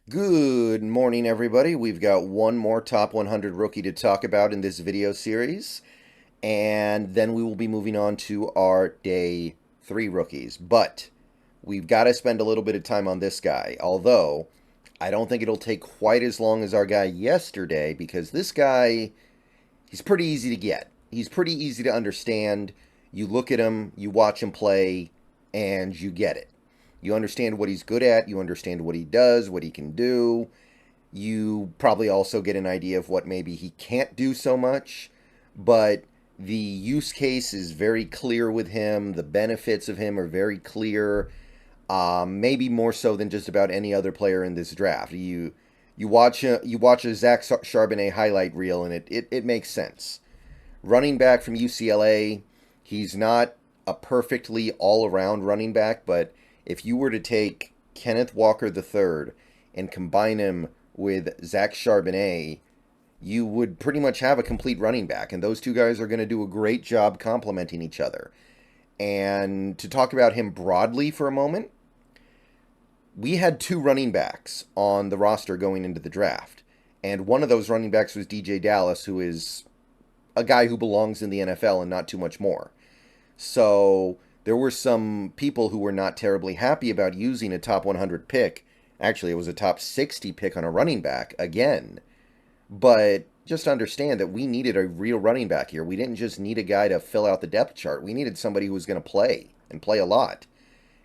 Good morning, everybody. We've got one more top 100 rookie to talk about in this video series, and then we will be moving on to our day 3 rookies. But we've got to spend a little bit of time on this guy, although I don't think it'll take quite as long as our guy yesterday, because this guy, he's pretty easy to get. He's pretty easy to understand. You look at him, you watch him play, and you get it. You understand what he's good at, you understand what he does, what he can do. You probably also get an idea of what maybe he can't do so much, but the use case is very clear with him. The benefits of him are very clear, maybe more so than just about any other player in this draft. You watch a Zach Charbonnet highlight reel, and it makes sense. Running back from UCLA, he's not a perfectly all-around running back, but if you were to take Kenneth Walker III and combine him with Zach Charbonnet, you would pretty much have a complete running back, and those two guys are going to do a great job complementing each other. And to talk about him broadly for a moment, we had two running backs on the roster going into the draft, and one of those running backs was DJ Dallas, who is a guy who belongs in the NFL and not too much more. So there were some people who were not terribly happy about using a top 100 pick. Actually, it was a top 60 pick on a running back again. But just understand that we needed a real running back here. We didn't just need a guy to fill out the depth chart. We needed somebody who was going to play and play a lot.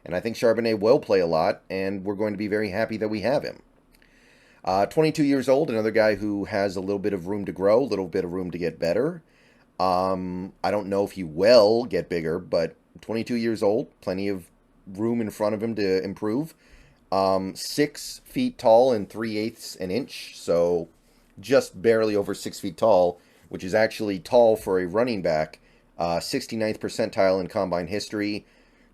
And I think Charbonnet will play a lot, and we're going to be very happy that we have him. 22 years old, another guy who has a little bit of room to grow, a little bit of room to get better. I don't know if he will get bigger, but 22 years old, plenty of room in front of him to improve. 6 feet tall and 3/8 an inch, so just barely over 6 feet tall, which is actually tall for a running back. 69th percentile in combine history.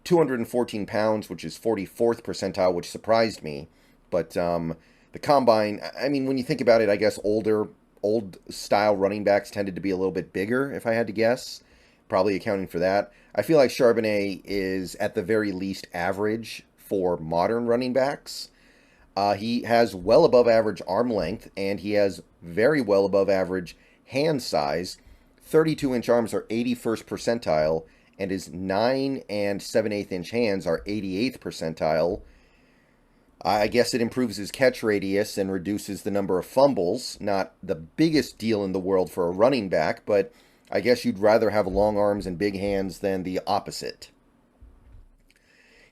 214 pounds, which is 44th percentile, which surprised me. But the combine, I mean, when you think about it, I guess old style running backs tended to be a little bit bigger, if I had to guess, probably accounting for that. I feel like Charbonnet is at the very least average for modern running backs. He has well above average arm length, and he has very well above average hand size. 32-inch arms are 81st percentile, and his 9 and 7/8 inch hands are 88th percentile. I guess it improves his catch radius and reduces the number of fumbles. Not the biggest deal in the world for a running back, but I guess you'd rather have long arms and big hands than the opposite.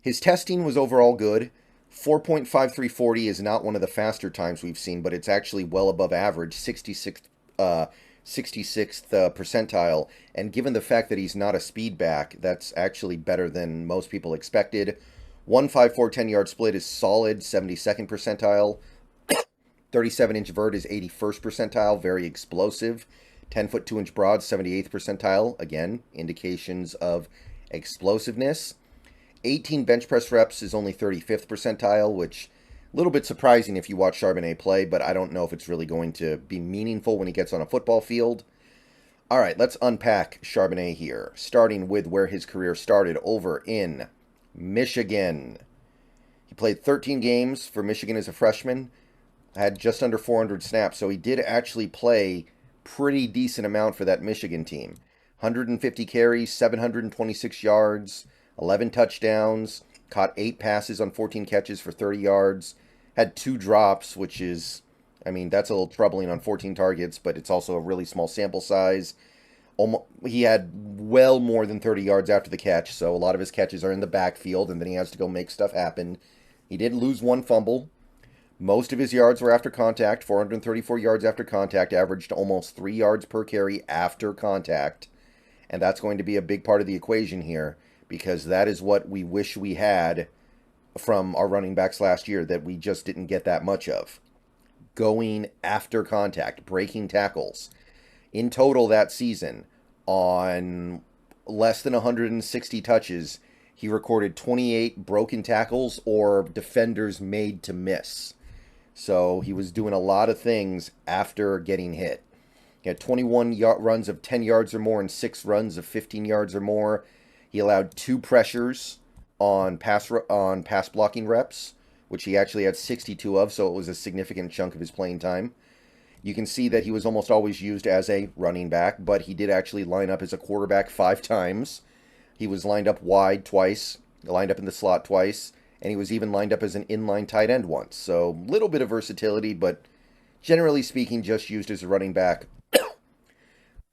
His testing was overall good. 4.5340 is not one of the faster times we've seen, but it's actually well above average, 66th percentile. And given the fact that he's not a speed back, that's actually better than most people expected. 1.54 10-yard split is solid, 72nd percentile. 37-inch vert is 81st percentile, very explosive. 10-foot 2-inch broad, 78th percentile, again, indications of explosiveness. 18 bench press reps is only 35th percentile, which a little bit surprising if you watch Charbonnet play, but I don't know if it's really going to be meaningful when he gets on a football field. All right, let's unpack Charbonnet here, starting with where his career started over in Michigan. He played 13 games for Michigan as a freshman, had just under 400 snaps, so he did actually play pretty decent amount for that Michigan team. 150 carries, 726 yards, 11 touchdowns, caught 8 passes on 14 catches for 30 yards, had 2 drops, which is, I mean, that's a little troubling on 14 targets, but it's also a really small sample size. He had well more than 30 yards after the catch, so a lot of his catches are in the backfield, and then he has to go make stuff happen. He did lose 1 fumble. Most of his yards were after contact, 434 yards after contact, averaged almost 3 yards per carry after contact. And that's going to be a big part of the equation here, because that is what we wish we had from our running backs last year that we just didn't get that much of. Going after contact, breaking tackles. In total that season, on less than 160 touches, he recorded 28 broken tackles or defenders made to miss. So he was doing a lot of things after getting hit. He had 21 runs of 10 yards or more and 6 runs of 15 yards or more. He allowed 2 pressures on pass blocking reps, which he actually had 62 of, so it was a significant chunk of his playing time. You can see that he was almost always used as a running back, but he did actually line up as a quarterback 5 times. He was lined up wide twice, lined up in the slot twice, and he was even lined up as an inline tight end once. So, a little bit of versatility, but generally speaking, just used as a running back.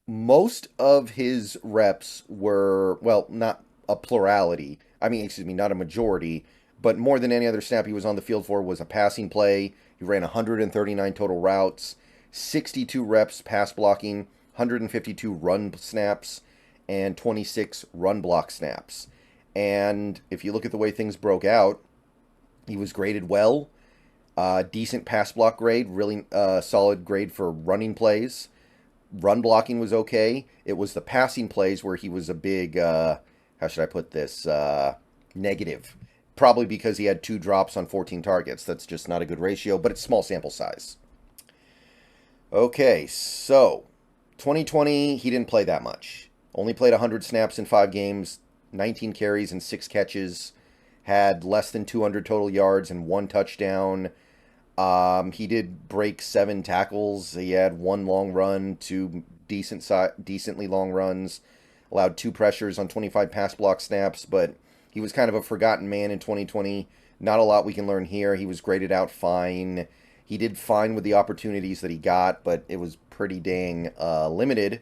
Most of his reps were, well, not a plurality. I mean, excuse me, not a majority, but more than any other snap he was on the field for was a passing play. He ran 139 total routes, 62 reps pass blocking, 152 run snaps, and 26 run block snaps. And if you look at the way things broke out, he was graded well, decent pass block grade, really solid grade for running plays. Run blocking was okay. It was the passing plays where he was a big, how should I put this, negative. Probably because he had 2 drops on 14 targets. That's just not a good ratio, but it's small sample size. Okay, so 2020, he didn't play that much. Only played 100 snaps in 5 games, 19 carries and 6 catches. Had less than 200 total yards and 1 touchdown. He did break 7 tackles. He had 1 long run, 2 decently long runs. Allowed 2 pressures on 25 pass block snaps, but he was kind of a forgotten man in 2020. Not a lot we can learn here. He was graded out fine. He did fine with the opportunities that he got, but it was pretty dang limited.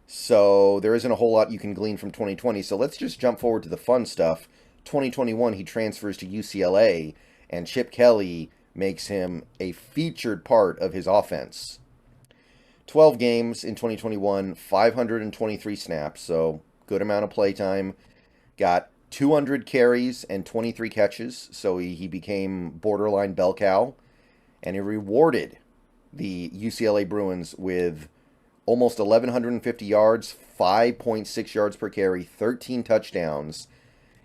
So there isn't a whole lot you can glean from 2020. So let's just jump forward to the fun stuff. 2021, he transfers to UCLA, and Chip Kelly makes him a featured part of his offense. 12 games in 2021, 523 snaps, so good amount of play time. Got 200 carries and 23 catches, so he became borderline bell cow. And he rewarded the UCLA Bruins with almost 1,150 yards, 5.6 yards per carry, 13 touchdowns,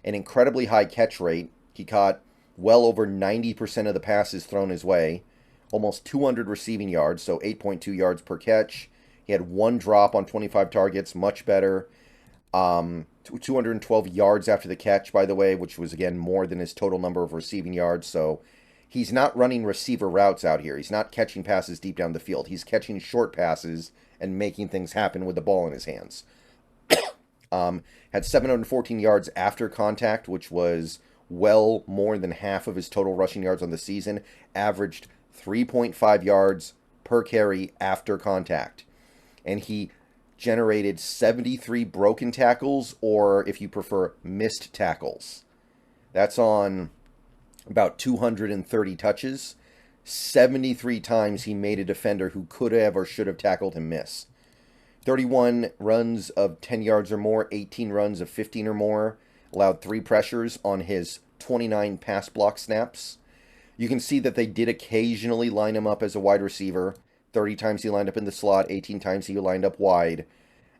an incredibly high catch rate. He caught well over 90% of the passes thrown his way, almost 200 receiving yards, so 8.2 yards per catch. He had 1 drop on 25 targets, much better. 212 yards after the catch, by the way, which was, again, more than his total number of receiving yards. So he's not running receiver routes out here. He's not catching passes deep down the field. He's catching short passes and making things happen with the ball in his hands. Had 714 yards after contact, which was well more than half of his total rushing yards on the season. Averaged 3.5 yards per carry after contact. And he generated 73 broken tackles, or if you prefer, missed tackles. That's on about 230 touches. 73 times he made a defender who could have or should have tackled him miss. 31 runs of 10 yards or more, 18 runs of 15 or more. Allowed 3 pressures on his 29 pass block snaps. You can see that they did occasionally line him up as a wide receiver. 30 times he lined up in the slot, 18 times he lined up wide,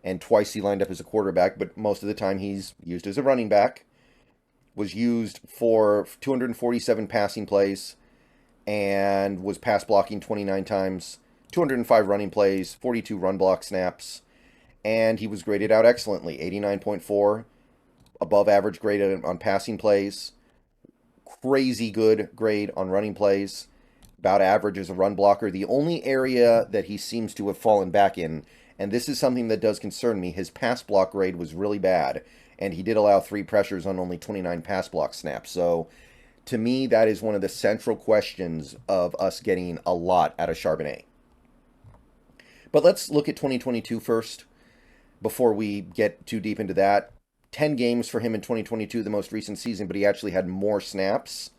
and twice he lined up as a quarterback, but most of the time he's used as a running back. Was used for 247 passing plays and was pass blocking 29 times, 205 running plays, 42 run block snaps, and he was graded out excellently, 89.4, above average grade on passing plays, crazy good grade on running plays, about average as a run blocker. The only area that he seems to have fallen back in, and this is something that does concern me, his pass block grade was really bad, and he did allow 3 pressures on only 29 pass block snaps. So to me, that is one of the central questions of us getting a lot out of Charbonnet. But let's look at 2022 first before we get too deep into that. 10 games for him in 2022, the most recent season, but he actually had more snaps.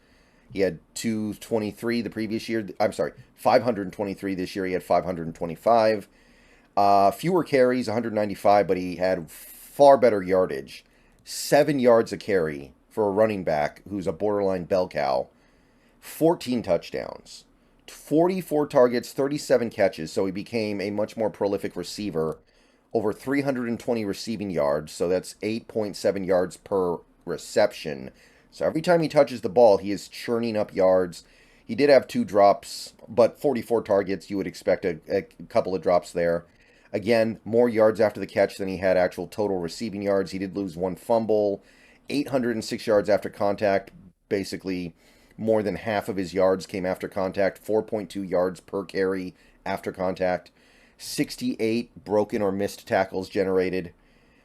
He had 223 the previous year. I'm sorry, 523 this year. He had 525. Fewer carries, 195, but he had far better yardage. 7 yards a carry for a running back who's a borderline bell cow. 14 touchdowns. 44 targets, 37 catches, so he became a much more prolific receiver. Over 320 receiving yards, so that's 8.7 yards per reception. So every time he touches the ball, he is churning up yards. He did have 2 drops, but 44 targets, you would expect a couple of drops there. Again, more yards after the catch than he had actual total receiving yards. He did lose 1 fumble, 806 yards after contact, basically more than half of his yards came after contact, 4.2 yards per carry after contact, 68 broken or missed tackles generated,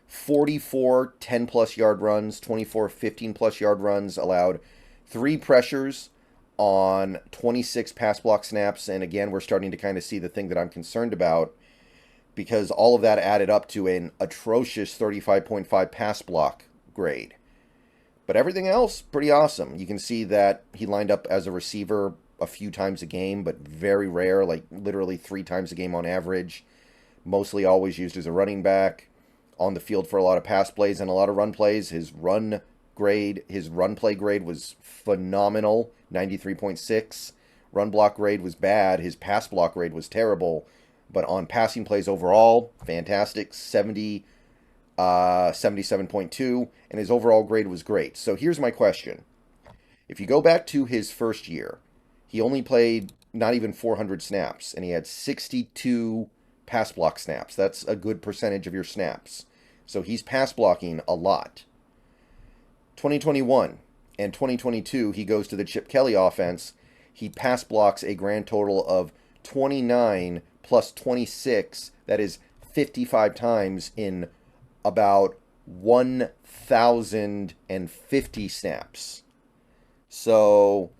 44 10-plus yard runs, 24 15-plus yard runs allowed, 3 pressures on 26 pass block snaps. And again, we're starting to kind of see the thing that I'm concerned about, because all of that added up to an atrocious 35.5 pass block grade. But everything else, pretty awesome. You can see that he lined up as a receiver a few times a game, but very rare, like literally 3 times a game on average. Mostly always used as a running back. On the field for a lot of pass plays and a lot of run plays. His run play grade was phenomenal, 93.6. Run block grade was bad. His pass block grade was terrible. But on passing plays overall, fantastic, 77.2, and his overall grade was great. So here's my question. If you go back to his first year, he only played not even 400 snaps, and he had 62 pass block snaps. That's a good percentage of your snaps. So he's pass blocking a lot. 2021 and 2022, he goes to the Chip Kelly offense. He pass blocks a grand total of 29 plus 26. That is 55 times in about 1,050 snaps. So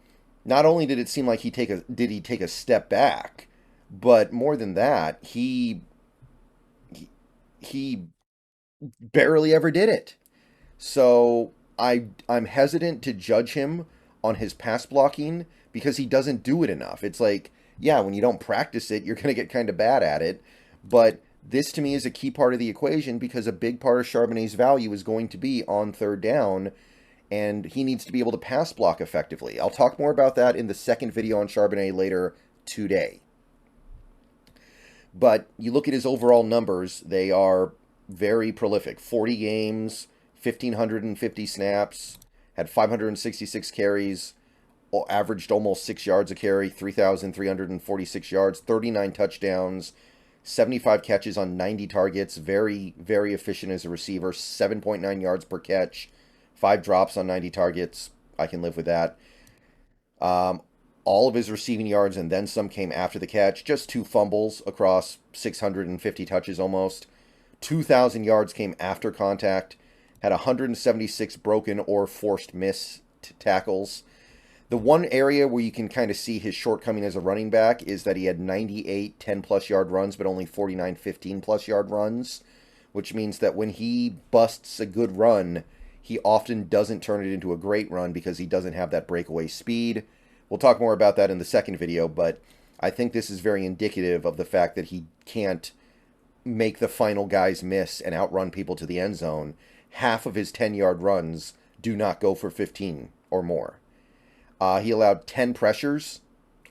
not only did it seem like he take a step back, but more than that, he barely ever did it. So I'm hesitant to judge him on his pass blocking because he doesn't do it enough. It's like, yeah, when you don't practice it, you're going to get kind of bad at it. But this to me is a key part of the equation, because a big part of Charbonnet's value is going to be on third down, and he needs to be able to pass block effectively. I'll talk more about that in the second video on Charbonnet later today. But you look at his overall numbers, they are very prolific. 40 games, 1,550 snaps, had 566 carries, averaged almost 6 yards a carry, 3,346 yards, 39 touchdowns, 75 catches on 90 targets, very, very efficient as a receiver, 7.9 yards per catch, 5 drops on 90 targets. I can live with that. All of his receiving yards and then some came after the catch, just 2 fumbles across 650 touches almost. 2,000 yards came after contact, had 176 broken or forced miss tackles. The one area where you can kind of see his shortcoming as a running back is that he had 98 10-plus yard runs, but only 49 15-plus yard runs, which means that when he busts a good run, he often doesn't turn it into a great run because he doesn't have that breakaway speed. We'll talk more about that in the second video, but I think this is very indicative of the fact that he can't make the final guys miss and outrun people to the end zone. Half of his 10-yard runs do not go for 15 or more. He allowed 10 pressures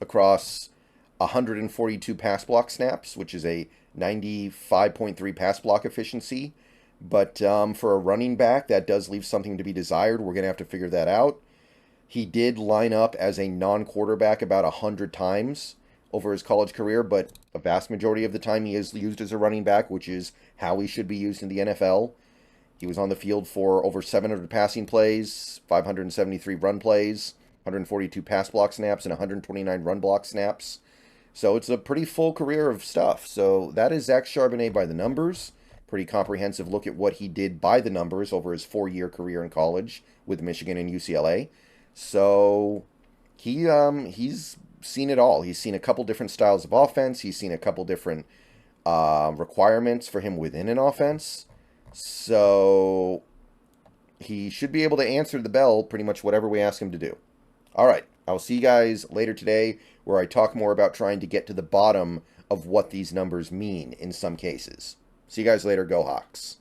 across 142 pass block snaps, which is a 95.3 pass block efficiency. But for a running back, that does leave something to be desired. We're going to have to figure that out. He did line up as a non-quarterback about 100 times over his college career, but a vast majority of the time he is used as a running back, which is how he should be used in the NFL. He was on the field for over 700 passing plays, 573 run plays, 142 pass block snaps, and 129 run block snaps. So it's a pretty full career of stuff. So that is Zach Charbonnet by the numbers. Pretty comprehensive look at what he did by the numbers over his 4-year career in college with Michigan and UCLA. So he's seen it all. He's seen a couple different styles of offense. He's seen a couple different requirements for him within an offense. So he should be able to answer the bell pretty much whatever we ask him to do. All right, I'll see you guys later today where I talk more about trying to get to the bottom of what these numbers mean in some cases. See you guys later. Go Hawks.